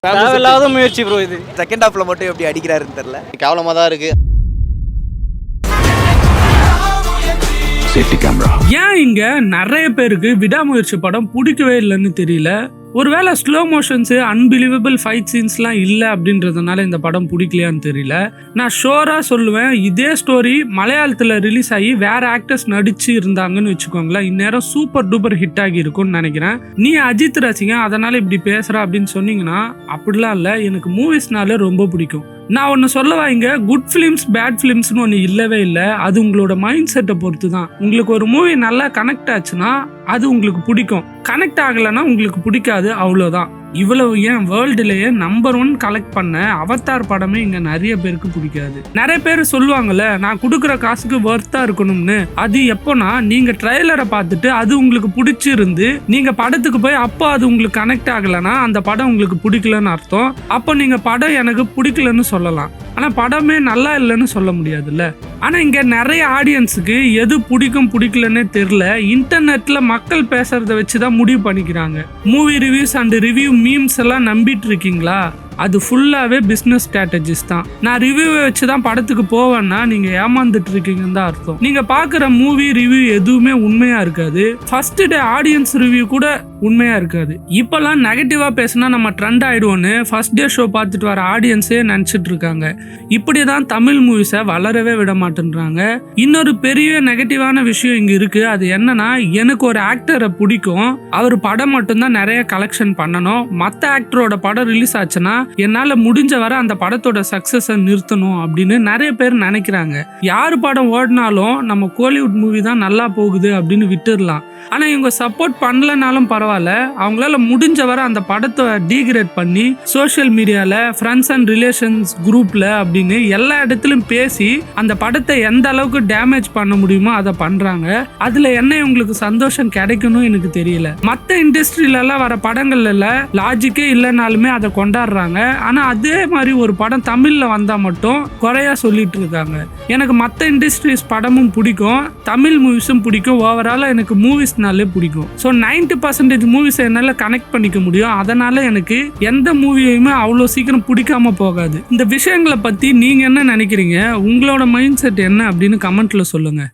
தேவையில்லாத முயற்சி ப்ரோ இது. செகண்ட் ஹாஃப்ல மட்டும் எப்படி அடிக்கிறாருன்னு தெரியல. கேவலமாக தான் இருக்கு. ஏன் இங்க நிறைய பேருக்கு விடாமுயற்சி படம் பிடிக்கவே இல்லைன்னு தெரியல. ஒருவேளை ஸ்லோ மோஷன்ஸு அன்பிலீவபிள் ஃபைட் சீன்ஸ்லாம் இல்லை அப்படின்றதுனால இந்த படம் பிடிக்கலையான்னு தெரியல. நான் ஷோராக சொல்லுவேன், இதே ஸ்டோரி மலையாளத்தில் ரிலீஸ் ஆகி வேற ஆக்டர்ஸ் நடிச்சு இருந்தாங்கன்னு வச்சுக்கோங்களேன், இந்நேரம் சூப்பர் டூப்பர் ஹிட் ஆகி இருக்கும்னு நினைக்கிறேன். நீ அஜித் ரசிகன் அதனால இப்படி பேசுற அப்படின்னு சொன்னீங்கன்னா அப்படிலாம் இல்லை. எனக்கு மூவிஸ்னாலே ரொம்ப பிடிக்கும். நான் ஒன்று சொல்லவா, இங்கே குட் ஃபிலிம்ஸ் பேட் ஃபிலிம்ஸ்னு ஒன்று இல்லவே இல்லை. அது உங்களோட மைண்ட் செட்டை பொறுத்து தான். உங்களுக்கு ஒரு மூவி நல்லா கனெக்ட் ஆச்சுன்னா அது உங்களுக்கு பிடிக்கும், கனெக்ட் ஆகலைன்னா உங்களுக்கு பிடிக்காது, அவ்வளோதான். இவ்வளவு ஏன் வேர்ல்டுலேயே நம்பர் 1 கலெக்ட் பண்ண அவதார் படமே இங்கே நிறைய பேருக்கு பிடிக்காது. நிறைய பேர் சொல்லுவாங்கல்ல, நான் கொடுக்குற காசுக்கு வர்த்தா இருக்கணும்னு. அது எப்போனா நீங்கள் ட்ரெய்லரை பார்த்துட்டு அது உங்களுக்கு பிடிச்சிருந்து நீங்கள் படத்துக்கு போய் அப்போ அது உங்களுக்கு கனெக்ட் ஆகலைன்னா அந்த படம் உங்களுக்கு பிடிக்கலன்னு அர்த்தம். அப்போ நீங்கள் படம் எனக்கு பிடிக்கலன்னு சொல்லலாம், ஆனால் படமே நல்லா இல்லைன்னு சொல்ல முடியாதுல்ல. ஆனால் இங்கே நிறைய ஆடியன்ஸுக்கு எது பிடிக்கலன்னே தெரில. இன்டர்நெட்டில் மக்கள் பேசுறத வச்சு தான் முடிவு பண்ணிக்கிறாங்க. Movie reviews and review memes எல்லாம் நம்பிட்டு இருக்கீங்களா? அது ஃபுல்லாகவே பிஸ்னஸ் ஸ்ட்ராட்டஜிஸ் தான். நான் ரிவ்யூவை வச்சு தான் படத்துக்கு போவேன்னா நீங்கள் ஏமாந்துட்டு இருக்கீங்கன்னு தான் அர்த்தம். நீங்கள் பார்க்குற மூவி ரிவ்யூ எதுவுமே உண்மையாக இருக்காது. ஃபர்ஸ்ட் டே ஆடியன்ஸ் ரிவ்யூ கூட உண்மையாக இருக்காது. இப்போல்லாம் நெகட்டிவாக பேசினா நம்ம ட்ரெண்ட் ஆகிடுவோன்னு ஃபர்ஸ்ட் டே ஷோ பார்த்துட்டு வர ஆடியன்ஸே நினச்சிட்டு இருக்காங்க. இப்படி தான் தமிழ் மூவிஸை வளரவே விட மாட்டேன்றாங்க. இன்னொரு பெரிய நெகட்டிவான விஷயம் இங்கே இருக்குது. அது என்னன்னா, எனக்கு ஒரு ஆக்டரை பிடிக்கும், அவர் படம் மட்டும்தான் நிறைய கலெக்ஷன் பண்ணணும், மற்ற ஆக்டரோட படம் ரிலீஸ் ஆச்சுன்னா என்னால் முடிஞ்ச வரை அந்த படத்தோட சக்ஸஸை நிறுத்தணும் அப்படின்னு நிறைய பேர் நினைக்கிறாங்க. யார் படம் ஓடினாலும் நம்ம கோலிவுட் மூவி தான் நல்லா போகுது அப்படின்னு விட்டுடலாம். ஆனால் இவங்க சப்போர்ட் பண்ணலனாலும் பரவாயில்ல, அவங்களால முடிஞ்ச வரை அந்த படத்தை டீக்ரேட் பண்ணி சோஷியல் மீடியாவில் ஃப்ரெண்ட்ஸ் அண்ட் ரிலேஷன்ஸ் குரூப்பில் அப்படின்னு எல்லா இடத்துலையும் பேசி அந்த படத்தை எந்த அளவுக்கு டேமேஜ் பண்ண முடியுமோ அதை பண்ணுறாங்க. அதில் என்ன இவங்களுக்கு சந்தோஷம் கிடைக்கணும் எனக்கு தெரியல. மற்ற இண்டஸ்ட்ரியிலலாம் வர படங்கள்ல லாஜிக்கே இல்லைனாலுமே அதை கொண்டாடுறாங்க. ஆனால் அதே மாதிரி ஒரு படம் தமிழில் வந்தால் மட்டும் குறையா சொல்லிட்டு இருக்காங்க. எனக்கு மற்ற இண்டஸ்ட்ரீஸ் படமும் பிடிக்கும், தமிழ் மூவிஸும் பிடிக்கும். ஓவராலாக எனக்கு மூவிஸ்னாலே பிடிக்கும். ஸோ 90% மூவிஸை என்னால் கனெக்ட் பண்ணிக்க முடியும். அதனால எனக்கு எந்த மூவியுமே அவ்வளோ சீக்கிரம் பிடிக்காம போகாது. இந்த விஷயங்களை பற்றி நீங்கள் என்ன நினைக்கிறீங்க? உங்களோட மைண்ட் செட் என்ன அப்படின்னு கமெண்ட்ல சொல்லுங்கள்.